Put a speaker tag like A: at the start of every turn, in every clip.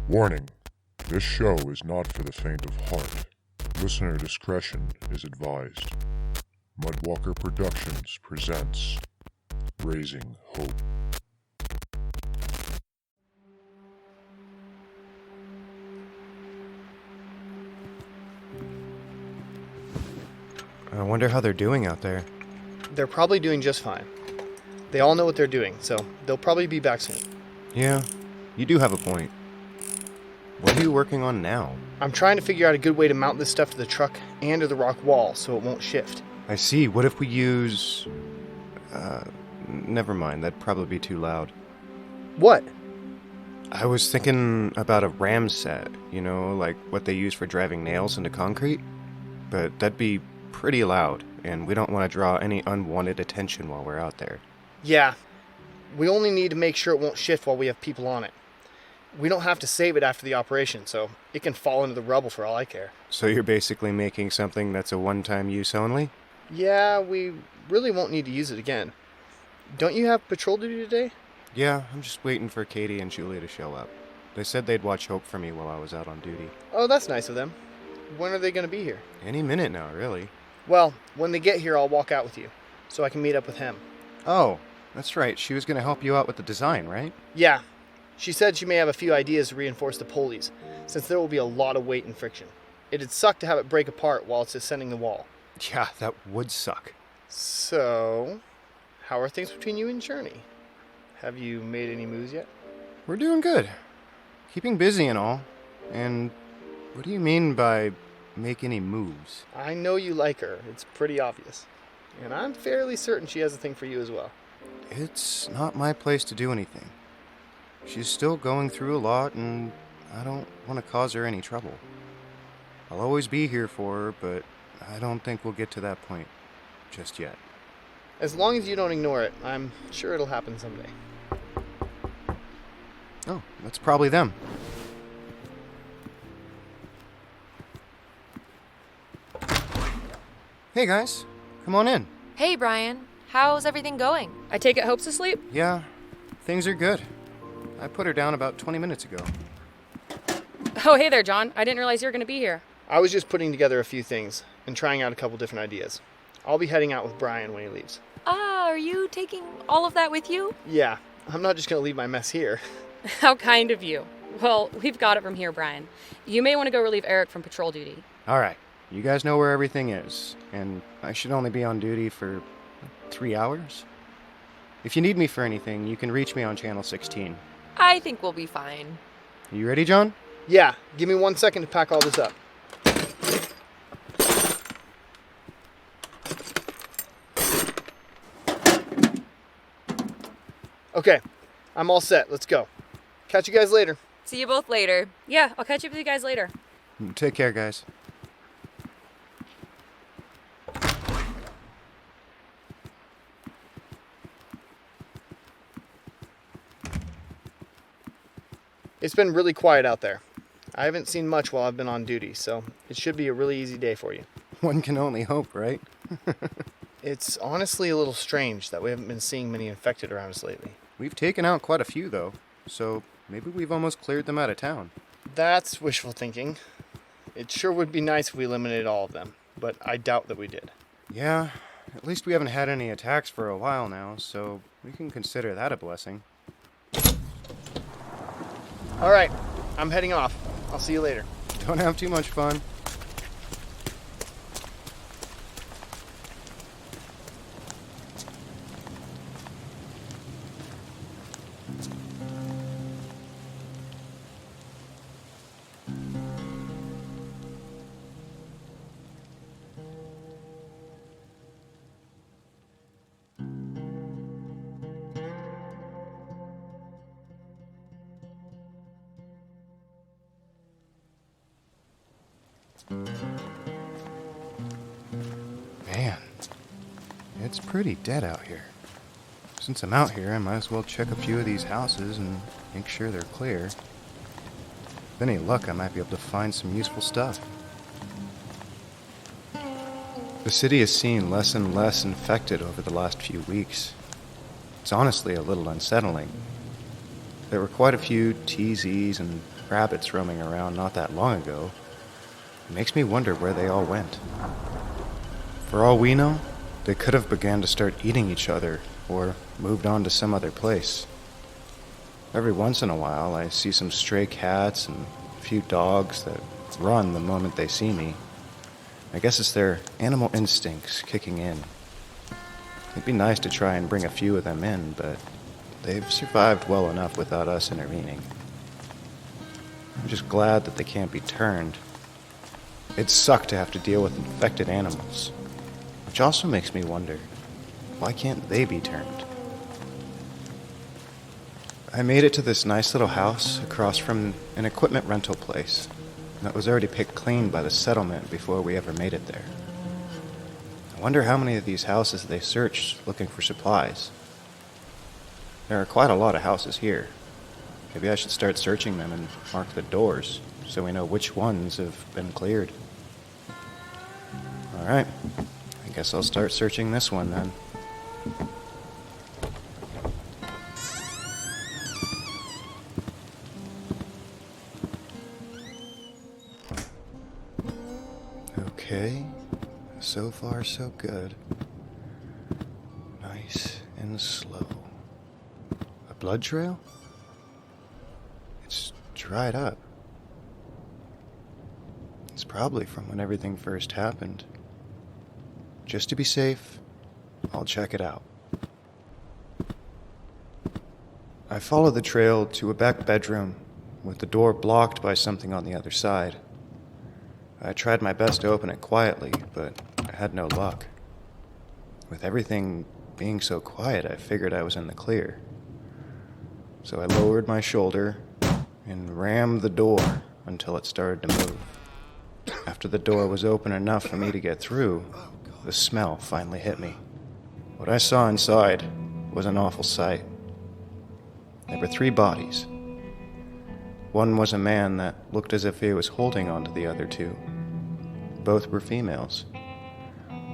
A: Warning, this show is not for the faint of heart. Listener discretion is advised. Mudwalker Productions presents Raising Hope.
B: I wonder how they're doing out there.
C: They're probably doing just fine. They all know what they're doing, so they'll probably be back soon.
B: Yeah, you do have a point. What are you working on now?
C: I'm trying to figure out a good way to mount this stuff to the truck and to the rock wall so it won't shift.
B: I see. What if we use... never mind. That'd probably be too loud.
C: What?
B: I was thinking about a ram set, you know, like what they use for driving nails into concrete. But that'd be pretty loud, and we don't want to draw any unwanted attention while we're out there.
C: Yeah. We only need to make sure it won't shift while we have people on it. We don't have to save it after the operation, so it can fall into the rubble for all I care.
B: So you're basically making something that's a one-time use only?
C: Yeah, we really won't need to use it again. Don't you have patrol duty today?
B: Yeah, I'm just waiting for Katie and Julie to show up. They said they'd watch Hope for me while I was out on duty.
C: Oh, that's nice of them. When are they going to be here?
B: Any minute now, really.
C: Well, when they get here, I'll walk out with you, so I can meet up with him.
B: Oh, that's right. She was going to help you out with the design, right?
C: Yeah. She said she may have a few ideas to reinforce the pulleys, since there will be a lot of weight and friction. It'd suck to have it break apart while it's ascending the wall.
B: Yeah, that would suck.
C: So, how are things between you and Journey? Have you made any moves yet?
B: We're doing good. Keeping busy and all. And what do you mean by make any moves?
C: I know you like her. It's pretty obvious. And I'm fairly certain she has a thing for you as well.
B: It's not my place to do anything. She's still going through a lot, and I don't want to cause her any trouble. I'll always be here for her, but I don't think we'll get to that point just yet.
C: As long as you don't ignore it, I'm sure it'll happen someday.
B: Oh, that's probably them. Hey guys, come on in.
D: Hey, Brian. How's everything going?
E: I take it Hope's asleep?
B: Yeah, things are good. I put her down about 20 minutes ago.
E: Oh, hey there, John. I didn't realize you were going to be here.
C: I was just putting together a few things and trying out a couple different ideas. I'll be heading out with Brian when he leaves.
D: Are you taking all of that with you?
C: Yeah, I'm not just going to leave my mess here.
E: How kind of you. Well, we've got it from here, Brian. You may want to go relieve Eric from patrol duty.
B: All right, you guys know where everything is, and I should only be on duty for 3 hours? If you need me for anything, you can reach me on channel 16.
D: I think we'll be fine.
B: You ready, John?
C: Yeah, give me 1 second to pack all this up. Okay, I'm all set. Let's go. Catch you guys later.
D: See you both later.
E: Yeah, I'll catch up with you guys later.
B: Take care, guys.
C: It's been really quiet out there. I haven't seen much while I've been on duty, so it should be a really easy day for you.
B: One can only hope, right?
C: It's honestly a little strange that we haven't been seeing many infected around us lately.
B: We've taken out quite a few, though, so maybe we've almost cleared them out of town.
C: That's wishful thinking. It sure would be nice if we eliminated all of them, but I doubt that we did.
B: Yeah, at least we haven't had any attacks for a while now, so we can consider that a blessing.
C: All right, I'm heading off. I'll see you later.
B: Don't have too much fun. Man, it's pretty dead out here. Since I'm out here, I might as well check a few of these houses and make sure they're clear. With any luck, I might be able to find some useful stuff. The city has seen less and less infected over the last few weeks. It's honestly a little unsettling. There were quite a few TZs and rabbits roaming around not that long ago. It makes me wonder where they all went. For all we know, they could have began to start eating each other or moved on to some other place. Every once in a while, I see some stray cats and a few dogs that run the moment they see me. I guess it's their animal instincts kicking in. It'd be nice to try and bring a few of them in, but they've survived well enough without us intervening. I'm just glad that they can't be turned. It'd suck to have to deal with infected animals. Which also makes me wonder, why can't they be turned? I made it to this nice little house across from an equipment rental place that was already picked clean by the settlement before we ever made it there. I wonder how many of these houses they searched looking for supplies. There are quite a lot of houses here. Maybe I should start searching them and mark the doors so we know which ones have been cleared. All right. I guess I'll start searching this one then. Okay, so far so good. Nice and slow. A blood trail? It's dried up. It's probably from when everything first happened. Just to be safe, I'll check it out. I followed the trail to a back bedroom with the door blocked by something on the other side. I tried my best to open it quietly, but I had no luck. With everything being so quiet, I figured I was in the clear. So I lowered my shoulder and rammed the door until it started to move. After the door was open enough for me to get through, the smell finally hit me. What I saw inside was an awful sight. There were 3 bodies. One was a man that looked as if he was holding on to the other 2. Both were females.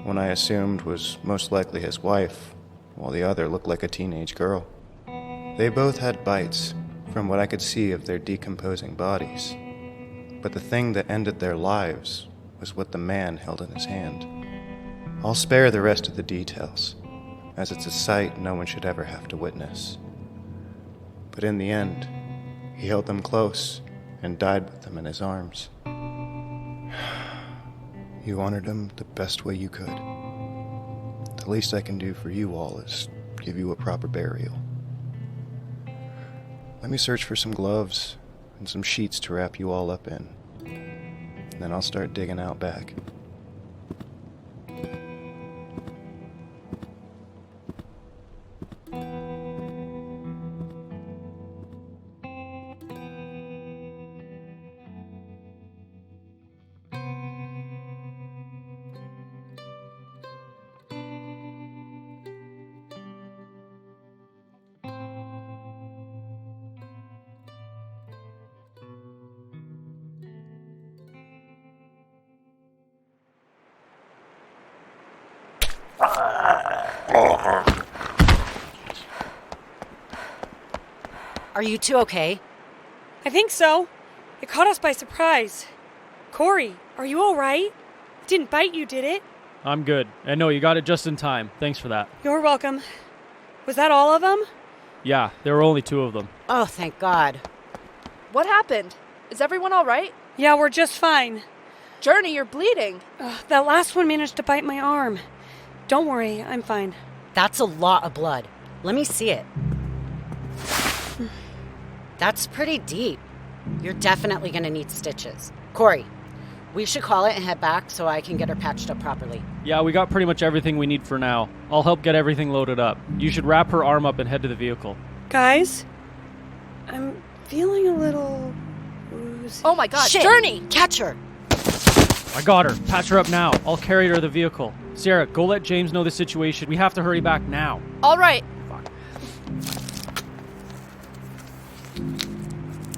B: One I assumed was most likely his wife, while the other looked like a teenage girl. They both had bites, from what I could see of their decomposing bodies. But the thing that ended their lives was what the man held in his hand. I'll spare the rest of the details, as it's a sight no one should ever have to witness. But in the end, he held them close and died with them in his arms. You honored him the best way you could. The least I can do for you all is give you a proper burial. Let me search for some gloves and some sheets to wrap you all up in. And then I'll start digging out back.
F: Are you two okay?
G: I think so. It caught us by surprise. Corey, are you all right? It didn't bite you, did it?
H: I'm good. And no, you got it just in time. Thanks for that.
G: You're welcome. Was that all of them?
H: Yeah, there were only 2 of them.
F: Oh, thank God.
I: What happened? Is everyone all right?
G: Yeah, we're just fine.
I: Journey, you're bleeding.
G: That last one managed to bite my arm. Don't worry, I'm fine.
F: That's a lot of blood. Let me see it. That's pretty deep. You're definitely going to need stitches. Corey, we should call it and head back so I can get her patched up properly.
H: Yeah, we got pretty much everything we need for now. I'll help get everything loaded up. You should wrap her arm up and head to the vehicle.
G: Guys, I'm feeling a little woozy.
I: Oh my God,
F: Shit!
I: Journey!
F: Catch her!
H: I got her. Patch her up now. I'll carry her to the vehicle. Sarah, go let James know the situation. We have to hurry back now.
I: All right.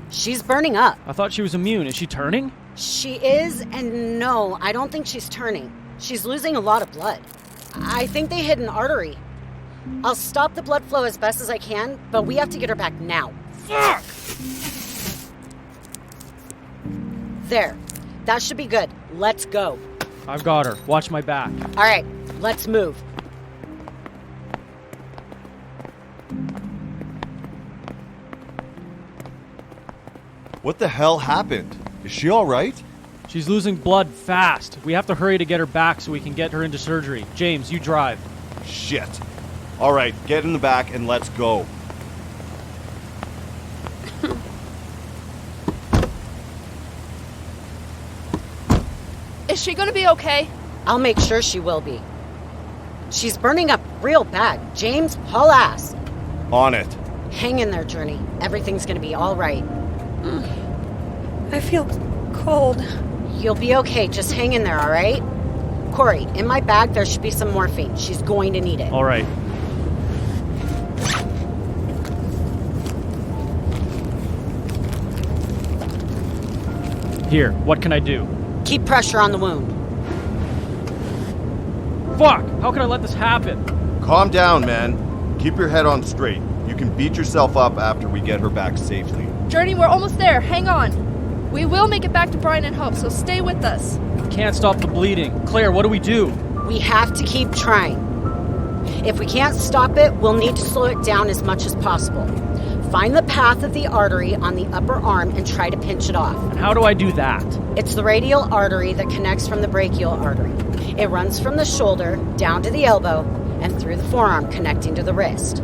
F: She's burning up.
H: I thought she was immune. Is she turning?
F: She is, and no, I don't think she's turning. She's losing a lot of blood. I think they hit an artery. I'll stop the blood flow as best as I can, but we have to get her back now.
H: Fuck!
F: There. That should be good. Let's go.
H: I've got her. Watch my back.
F: All right, let's move.
J: What the hell happened? Is she all right?
H: She's losing blood fast. We have to hurry to get her back so we can get her into surgery. James, you drive.
J: Shit. All right, get in the back and let's go.
I: Is she gonna be okay?
F: I'll make sure she will be. She's burning up real bad. James, haul ass.
J: On it.
F: Hang in there, Journey. Everything's gonna be all right.
G: I feel cold.
F: You'll be okay. Just hang in there, all right? Corey, in my bag, there should be some morphine. She's going to need it.
H: All right. Here, what can I do?
F: Keep pressure on the wound.
H: Fuck! How could I let this happen?
J: Calm down, man. Keep your head on straight. You can beat yourself up after we get her back safely.
I: Journey, we're almost there. Hang on. We will make it back to Brian and Hope, so stay with us.
H: Can't stop the bleeding. Claire, what do we do?
F: We have to keep trying. If we can't stop it, we'll need to slow it down as much as possible. Find the path of the artery on the upper arm and try to pinch it off.
H: And how do I do that?
F: It's the radial artery that connects from the brachial artery. It runs from the shoulder down to the elbow and through the forearm connecting to the wrist.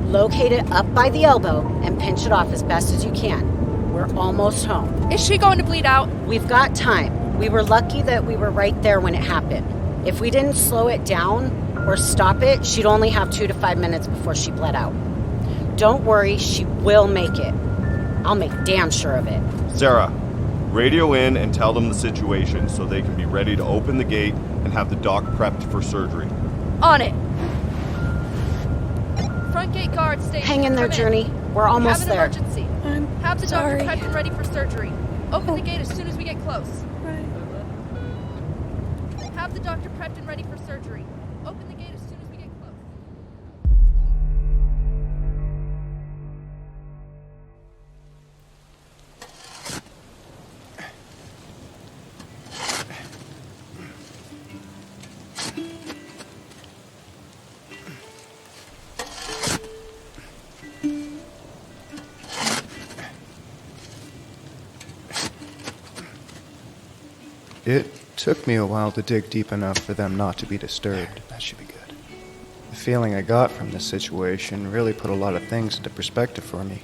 F: Locate it up by the elbow and pinch it off as best as you can. We're almost home.
I: Is she going to bleed out?
F: We've got time. We were lucky that we were right there when it happened. If we didn't slow it down or stop it, she'd only have 2 to 5 minutes before she bled out. Don't worry, she will make it. I'll make damn sure of it.
J: Sarah, radio in and tell them the situation so they can be ready to open the gate and have the doc prepped for surgery.
I: On it. Front gate guard, stay.
F: Hang in there,
I: Come
F: Journey. We're almost there.
I: Have an emergency. Have the doctor prepped and ready for surgery. Open the gate as soon as we get close.
G: Right.
I: Have the doctor prepped and ready for surgery. Open the gate as soon as we get close.
B: It took me a while to dig deep enough for them not to be disturbed. That should be good. The feeling I got from this situation really put a lot of things into perspective for me.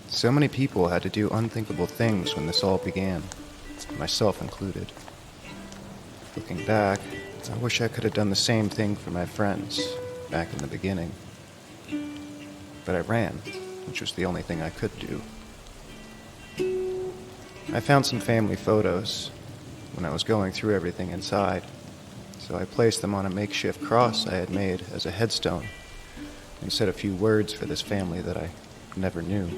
B: So many people had to do unthinkable things when this all began, myself included. Looking back, I wish I could have done the same thing for my friends back in the beginning. But I ran, which was the only thing I could do. I found some family photos when I was going through everything inside, so I placed them on a makeshift cross I had made as a headstone and said a few words for this family that I never knew.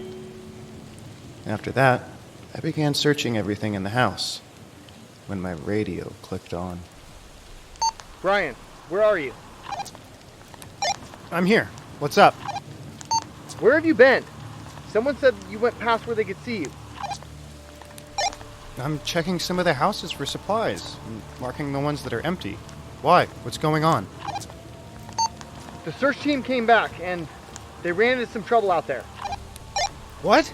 B: After that, I began searching everything in the house when my radio clicked on.
C: Brian, where are you?
B: I'm here. What's up?
C: Where have you been? Someone said you went past where they could see you.
B: I'm checking some of the houses for supplies and marking the ones that are empty. Why? What's going on?
C: The search team came back and they ran into some trouble out there.
B: What?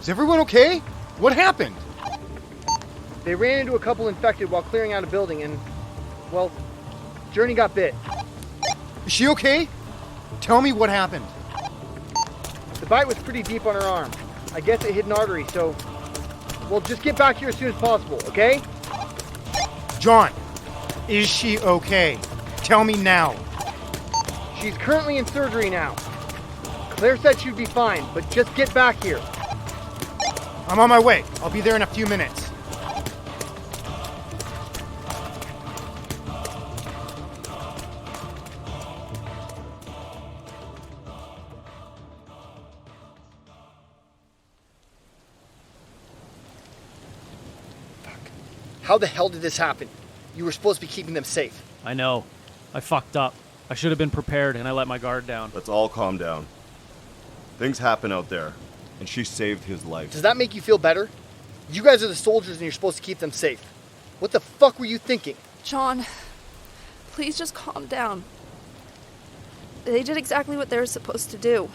B: Is everyone okay? What happened?
C: They ran into a couple infected while clearing out a building and, well, Journey got bit.
B: Is she okay? Tell me what happened.
C: The bite was pretty deep on her arm. I guess it hit an artery, so, well, just get back here as soon as possible, okay?
B: John, is she okay? Tell me now.
C: She's currently in surgery now. Claire said she'd be fine, but just get back here.
B: I'm on my way. I'll be there in a few minutes.
C: How the hell did this happen? You were supposed to be keeping them safe.
H: I know. I fucked up. I should have been prepared, and I let my guard down.
J: Let's all calm down. Things happen out there, and she saved his life.
C: Does that make you feel better? You guys are the soldiers and you're supposed to keep them safe. What the fuck were you thinking?
I: John, please just calm down. They did exactly what they were supposed to do.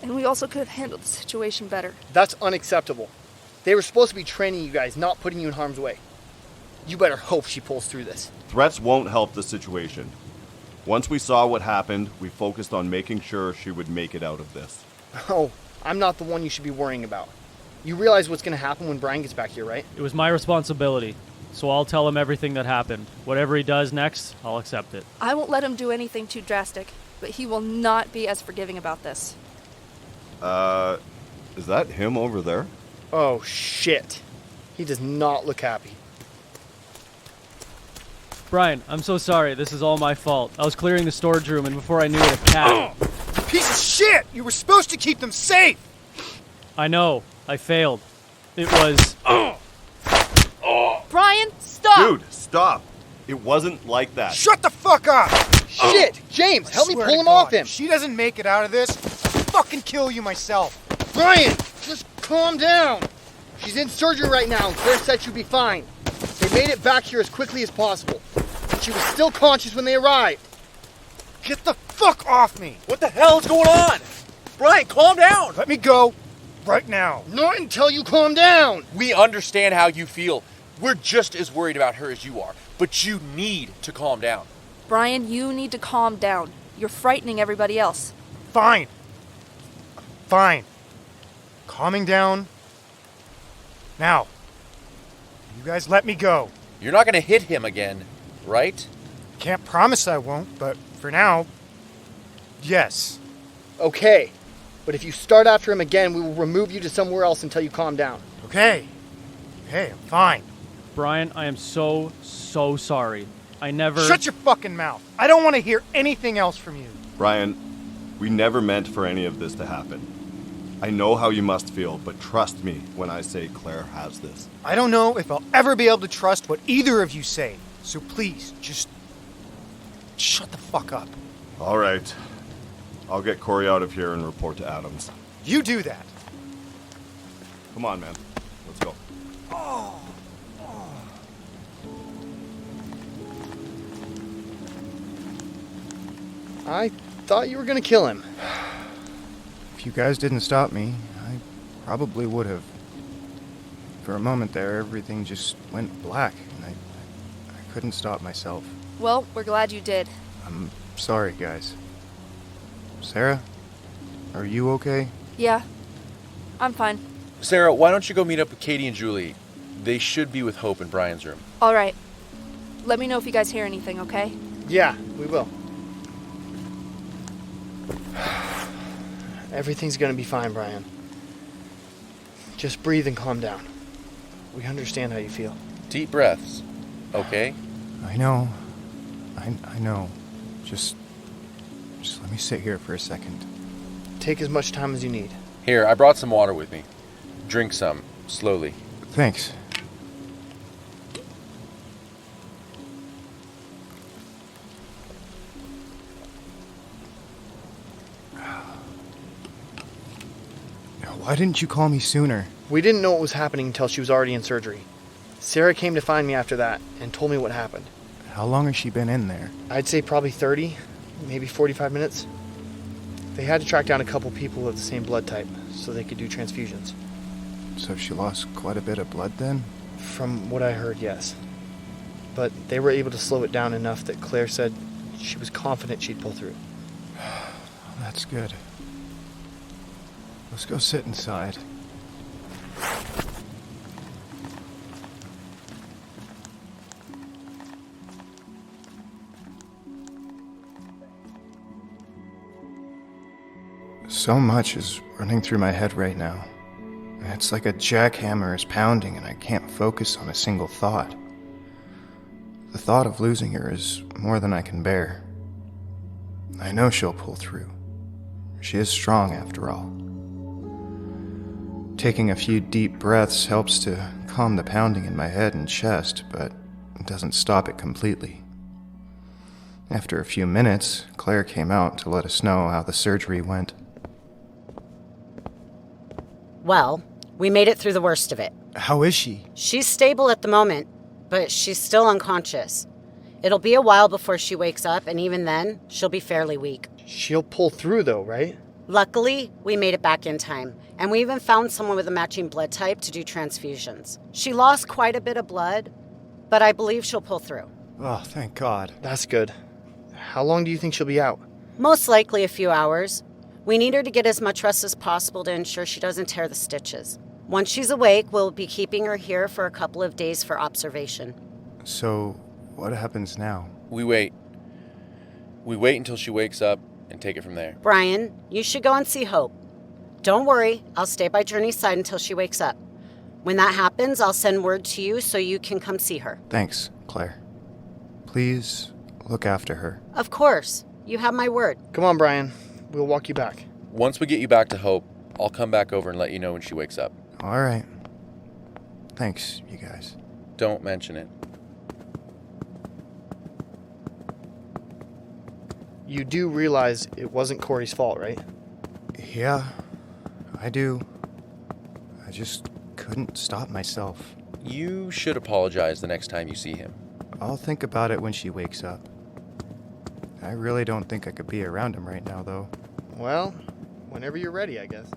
I: And we also could have handled the situation better.
C: That's unacceptable. They were supposed to be training you guys, not putting you in harm's way. You better hope she pulls through this.
J: Threats won't help the situation. Once we saw what happened, we focused on making sure she would make it out of this.
C: Oh, I'm not the one you should be worrying about. You realize what's going to happen when Brian gets back here, right?
H: It was my responsibility, so I'll tell him everything that happened. Whatever he does next, I'll accept it.
I: I won't let him do anything too drastic, but he will not be as forgiving about this.
J: Is that him over there?
C: Oh, shit. He does not look happy.
H: Brian, I'm so sorry. This is all my fault. I was clearing the storage room, and before I knew it, a cat...
B: You piece of shit! You were supposed to keep them safe!
H: I know. I failed. It was...
I: Brian, stop!
J: Dude, stop! It wasn't like that.
B: Shut the fuck up!
C: Shit! James, help me
B: Swear
C: pull
B: to
C: him
B: God,
C: off him!
B: If she doesn't make it out of this, I'll fucking kill you myself.
C: Brian, just calm down. She's in surgery right now, and Claire said she'll be fine. They made it back here as quickly as possible. She was still conscious when they arrived.
B: Get the fuck off me!
K: What the hell is going on? Brian, calm down!
B: Let me go right now.
C: Not until you calm down.
K: We understand how you feel. We're just as worried about her as you are, but you need to calm down.
I: Brian, you need to calm down. You're frightening everybody else.
B: Fine. Fine. Calming down. Now. You guys let me go.
K: You're not going to hit him again, right?
B: Can't promise I won't, but for now, yes.
C: Okay, but if you start after him again, we will remove you to somewhere else until you calm down.
B: Okay. Okay, I'm fine.
H: Brian, I am so sorry. I never...
B: Shut your fucking mouth. I don't want to hear anything else from you.
J: Brian, we never meant for any of this to happen. I know how you must feel, but trust me when I say Claire has this.
B: I don't know if I'll ever be able to trust what either of you say, so please, just shut the fuck up.
J: All right. I'll get Corey out of here and report to Adams.
B: You do that.
J: Come on, man. Let's go.
C: I thought you were going to kill him.
B: If you guys didn't stop me, I probably would have. For a moment there, everything just went black, and I couldn't stop myself.
I: Well, we're glad you did.
B: I'm sorry, guys. Sarah, are you okay?
I: Yeah, I'm fine.
K: Sarah, why don't you go meet up with Katie and Julie? They should be with Hope in Brian's room.
I: All right. Let me know if you guys hear anything, okay?
C: Yeah, we will. Everything's gonna be fine, Brian. Just breathe and calm down. We understand how you feel.
K: Deep breaths, okay?
B: I know. I know. Just let me sit here for a second.
C: Take as much time as you need.
K: Here, I brought some water with me. Drink some, slowly.
B: Thanks. Why didn't you call me sooner?
C: We didn't know what was happening until she was already in surgery. Sarah came to find me after that and told me what happened.
B: How long has she been in there?
C: I'd say probably 30, maybe 45 minutes. They had to track down a couple people of the same blood type so they could do transfusions.
B: So she lost quite a bit of blood then?
C: From what I heard, yes. But they were able to slow it down enough that Claire said she was confident she'd pull through.
B: That's good. Let's go sit inside. So much is running through my head right now. It's like a jackhammer is pounding and I can't focus on a single thought. The thought of losing her is more than I can bear. I know she'll pull through. She is strong after all. Taking a few deep breaths helps to calm the pounding in my head and chest, but it doesn't stop it completely. After a few minutes, Claire came out to let us know how the surgery went.
F: Well, we made it through the worst of it.
B: How is she?
F: She's stable at the moment, but she's still unconscious. It'll be a while before she wakes up, and even then, she'll be fairly weak.
C: She'll pull through though, right?
F: Luckily, we made it back in time, and we even found someone with a matching blood type to do transfusions. She lost quite a bit of blood, but I believe she'll pull through.
B: Oh, thank God.
C: That's good. How long do you think she'll be out?
F: Most likely a few hours. We need her to get as much rest as possible to ensure she doesn't tear the stitches. Once she's awake, we'll be keeping her here for a couple of days for observation.
B: So, what happens now?
K: We wait. We wait until she wakes up and take it from there.
F: Brian, you should go and see Hope. Don't worry, I'll stay by Journey's side until she wakes up. When that happens, I'll send word to you so you can come see her.
B: Thanks, Claire. Please look after her.
F: Of course. You have my word.
C: Come on, Brian. We'll walk you back.
K: Once we get you back to Hope, I'll come back over and let you know when she wakes up.
B: All right. Thanks, you guys.
K: Don't mention it.
C: You do realize it wasn't Corey's fault, right?
B: Yeah, I do. I just couldn't stop myself.
K: You should apologize the next time you see him.
B: I'll think about it when she wakes up. I really don't think I could be around him right now, though.
C: Well, whenever you're ready, I guess.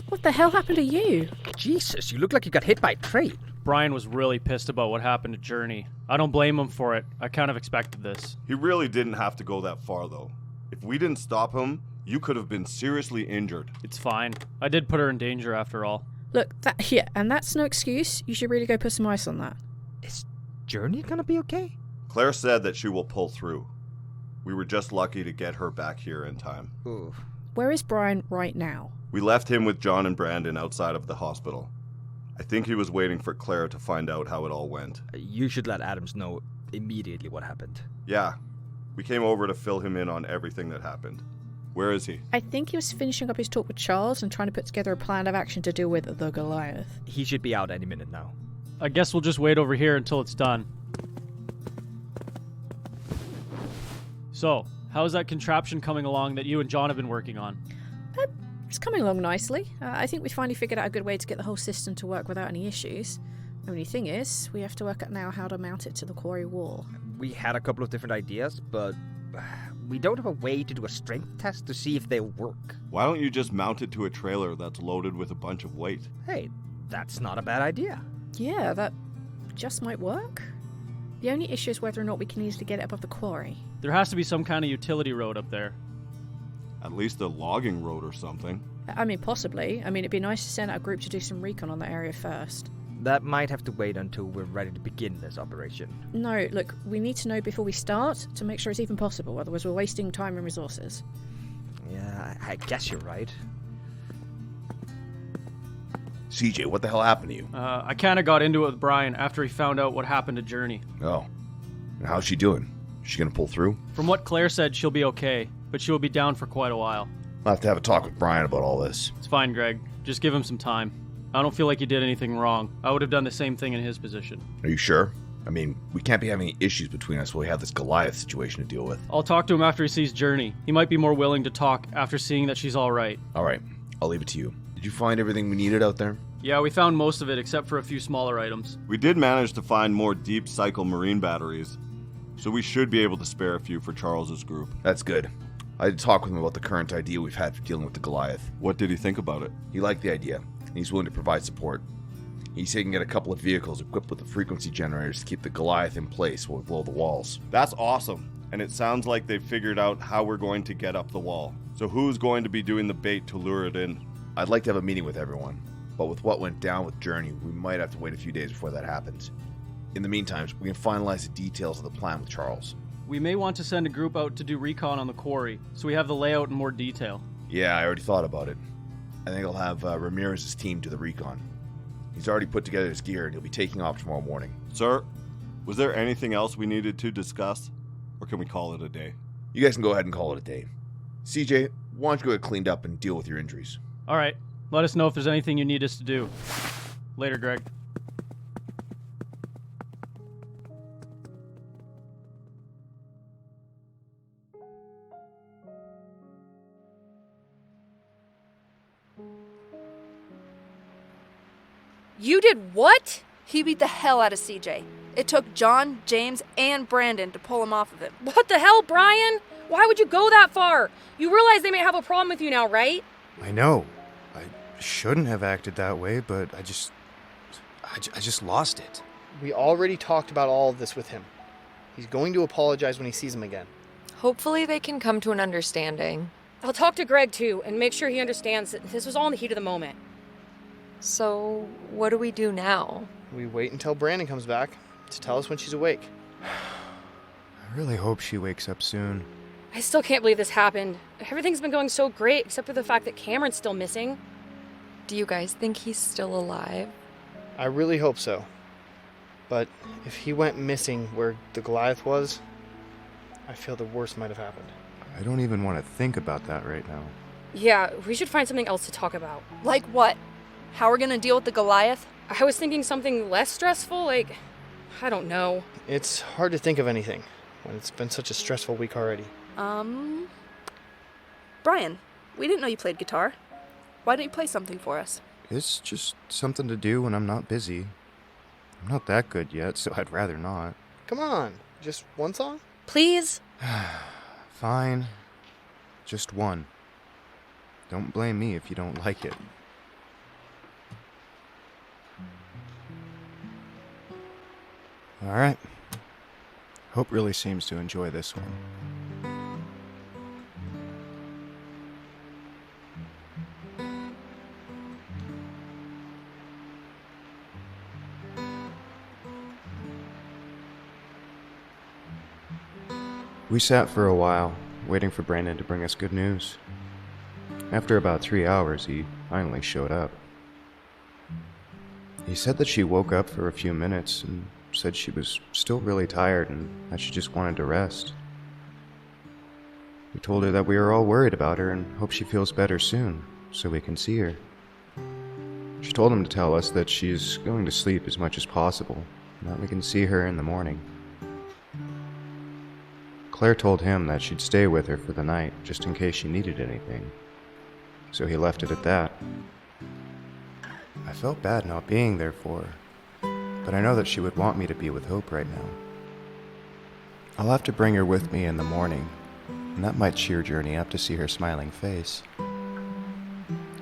L: What the hell happened to you?
M: Jesus, you look like you got hit by a train.
H: Brian was really pissed about what happened to Journey. I don't blame him for it. I kind of expected this.
J: He really didn't have to go that far, though. If we didn't stop him, you could have been seriously injured.
H: It's fine. I did put her in danger after all.
L: Look, and that's no excuse. You should really go put some ice on that.
M: Is Journey gonna be okay?
J: Claire said that she will pull through. We were just lucky to get her back here in time.
M: Ooh.
L: Where is Brian right now?
J: We left him with John and Brandon outside of the hospital. I think he was waiting for Claire to find out how it all went.
M: You should let Adams know immediately what happened.
J: Yeah. We came over to fill him in on everything that happened. Where is he?
L: I think he was finishing up his talk with Charles and trying to put together a plan of action to deal with the Goliath.
M: He should be out any minute now.
H: I guess we'll just wait over here until it's done. So, how's that contraption coming along that you and John have been working on?
L: It's coming along nicely. I think we finally figured out a good way to get the whole system to work without any issues. Only thing is, we have to work out now how to mount it to the quarry wall.
M: We had a couple of different ideas, but we don't have a way to do a strength test to see if they work.
J: Why don't you just mount it to a trailer that's loaded with a bunch of weight?
M: Hey, that's not a bad idea.
L: Yeah, that just might work. The only issue is whether or not we can easily get it above the quarry.
H: There has to be some kind of utility road up there.
J: At least a logging road or something.
L: I mean, possibly. I mean, it'd be nice to send out a group to do some recon on that area first.
M: That might have to wait until we're ready to begin this operation.
L: No, look, we need to know before we start to make sure it's even possible, otherwise we're wasting time and resources.
M: Yeah, I guess you're right.
N: CJ, what the hell happened to you?
H: I kind of got into it with Brian after he found out what happened to Journey.
N: Oh. And how's she doing? Is she gonna pull through?
H: From what Claire said, she'll be okay, but she will be down for quite a while.
N: I'll have to have a talk with Brian about all this.
H: It's fine, Greg. Just give him some time. I don't feel like you did anything wrong. I would have done the same thing in his position.
N: Are you sure? I mean, we can't be having any issues between us while we have this Goliath situation to deal with.
H: I'll talk to him after he sees Journey. He might be more willing to talk after seeing that she's alright.
N: Alright, I'll leave it to you. Did you find everything we needed out there?
H: Yeah, we found most of it except for a few smaller items.
J: We did manage to find more deep cycle marine batteries, so we should be able to spare a few for Charles's group.
N: That's good. I did talk with him about the current idea we've had for dealing with the Goliath.
J: What did he think about it?
N: He liked the idea, and he's willing to provide support. He said he can get a couple of vehicles equipped with the frequency generators to keep the Goliath in place while we blow the walls.
J: That's awesome, and it sounds like they've figured out how we're going to get up the wall. So who's going to be doing the bait to lure it in?
N: I'd like to have a meeting with everyone, but with what went down with Journey, we might have to wait a few days before that happens. In the meantime, we can finalize the details of the plan with Charles.
H: We may want to send a group out to do recon on the quarry, so we have the layout in more detail.
N: Yeah, I already thought about it. I think I'll have Ramirez's team do the recon. He's already put together his gear and he'll be taking off tomorrow morning.
J: Sir, was there anything else we needed to discuss? Or can we call it a day?
N: You guys can go ahead and call it a day. CJ, why don't you go get cleaned up and deal with your injuries?
H: All right. Let us know if there's anything you need us to do. Later, Greg.
E: You did what?
I: He beat the hell out of CJ. It took John, James, and Brandon to pull him off of him.
E: What the hell, Brian? Why would you go that far? You realize they may have a problem with you now, right?
B: I know. I shouldn't have acted that way, but I just lost it.
C: We already talked about all of this with him. He's going to apologize when he sees him again.
D: Hopefully they can come to an understanding.
E: I'll talk to Greg, too, and make sure he understands that this was all in the heat of the moment.
D: So, what do we do now?
C: We wait until Brandon comes back to tell us when she's awake.
B: I really hope she wakes up soon.
E: I still can't believe this happened. Everything's been going so great, except for the fact that Cameron's still missing.
D: Do you guys think he's still alive?
C: I really hope so. But if he went missing where the Goliath was, I feel the worst might have happened.
B: I don't even want to think about that right now.
E: Yeah, we should find something else to talk about.
I: Like what? How we're gonna deal with the Goliath?
E: I was thinking something less stressful, like, I don't know.
C: It's hard to think of anything when it's been such a stressful week already.
I: Brian, we didn't know you played guitar. Why don't you play something for us?
B: It's just something to do when I'm not busy. I'm not that good yet, so I'd rather not.
C: Come on, just one song?
E: Please?
B: Fine. Just one. Don't blame me if you don't like it. Alright. Hope really seems to enjoy this one. We sat for a while, waiting for Brandon to bring us good news. After about 3 hours, he finally showed up. He said that she woke up for a few minutes and said she was still really tired and that she just wanted to rest. We told her that we were all worried about her and hope she feels better soon, so we can see her. She told him to tell us that she's going to sleep as much as possible, and that we can see her in the morning. Claire told him that she'd stay with her for the night, just in case she needed anything. So he left it at that. I felt bad not being there for her, but I know that she would want me to be with Hope right now. I'll have to bring her with me in the morning, and that might cheer Journey up to see her smiling face.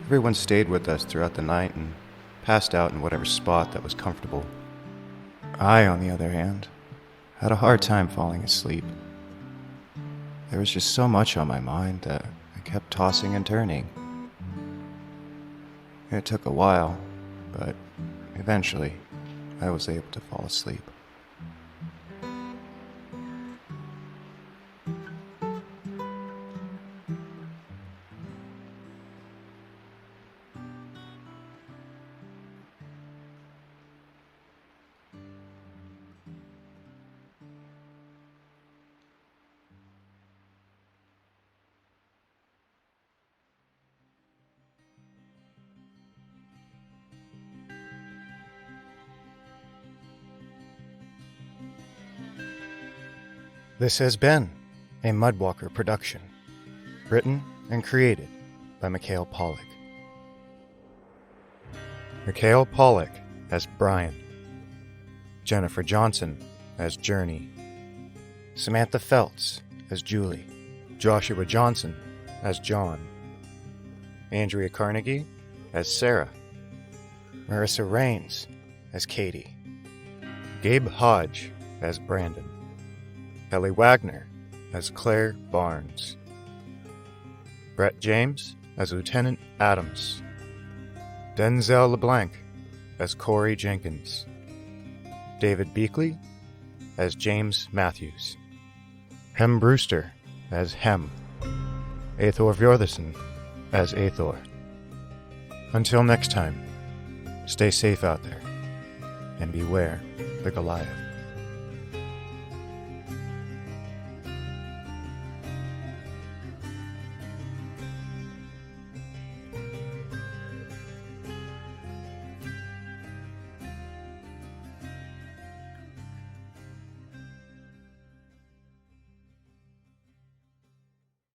B: Everyone stayed with us throughout the night and passed out in whatever spot that was comfortable. I, on the other hand, had a hard time falling asleep. There was just so much on my mind that I kept tossing and turning. It took a while, but eventually I was able to fall asleep. This has been a Mudwalker production, written and created by Mikhail Pollack. Mikhail Pollack as Brian, Jennifer Johnson as Journey, Samantha Feltz as Julie, Joshua Johnson as John, Andrea Carnegie as Sarah, Marissa Rains as Katie, Gabe Hodge as Brandon, Ellie Wagner as Claire Barnes, Brett James as Lieutenant Adams, Denzel LeBlanc as Corey Jenkins, David Beakley as James Matthews, Hem Brewster as Hem, Aethor Fjorðarson as Aethor. Until next time, stay safe out there and beware the Goliath.